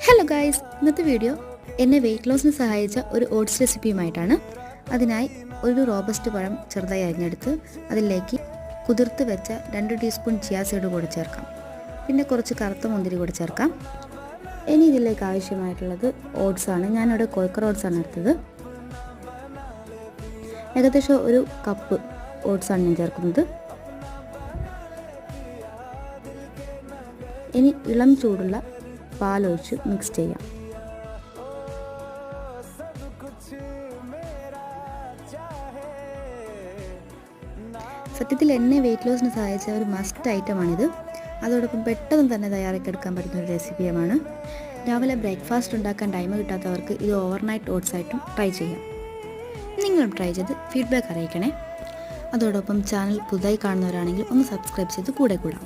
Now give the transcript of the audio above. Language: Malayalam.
ഹലോ ഗൈസ്, ഇന്നത്തെ വീഡിയോ എന്നെ വെയിറ്റ് ലോസിന് സഹായിച്ച ഒരു ഓട്സ് റെസിപ്പിയുമായിട്ടാണ്. അതിനായി ഒരു റോബസ്റ്റ് പഴം ചെറുതായി അരിഞ്ഞെടുത്ത് അതിലേക്ക് കുതിർത്ത് വെച്ച 2 ടീസ്പൂൺ ചിയാ സീഡ് കൂടെ ചേർക്കാം. പിന്നെ കുറച്ച് കറുത്ത മുന്തിരി കൂടെ ചേർക്കാം. ഇനി ഇതിലേക്ക് ആവശ്യമായിട്ടുള്ളത് ഓട്സാണ്. ഞാനിവിടെ ക്വക്കർ ഓട്സാണ് എടുത്തത്. ഏകദേശം 1 കപ്പ് ഓട്സാണ് ഞാൻ ചേർക്കുന്നത്. ഇനി ഇളം ചൂടുള്ള പാലൊഴിച്ച് മിക്സ് ചെയ്യാം. സത്യത്തിൽ എന്നെ വെയിറ്റ് ലോസിന് സഹായിച്ച ഒരു മസ്റ്റ് ഐറ്റമാണിത്. അതോടൊപ്പം പെട്ടെന്ന് തന്നെ തയ്യാറാക്കിയെടുക്കാൻ പറ്റുന്ന ഒരു റെസിപ്പിയുമാണ്. രാവിലെ ബ്രേക്ക്ഫാസ്റ്റ് ഉണ്ടാക്കാൻ ടൈം കിട്ടാത്തവർക്ക് ഇത് ഓവർനൈറ്റ് ഓട്സ് ആയിട്ടും ട്രൈ ചെയ്യാം. നിങ്ങളും ട്രൈ ചെയ്ത് ഫീഡ്ബാക്ക് അറിയിക്കണേ. അതോടൊപ്പം ചാനൽ പുതുതായി കാണുന്നവരാണെങ്കിൽ ഒന്ന് സബ്സ്ക്രൈബ് ചെയ്ത് കൂടെ കൂടാം.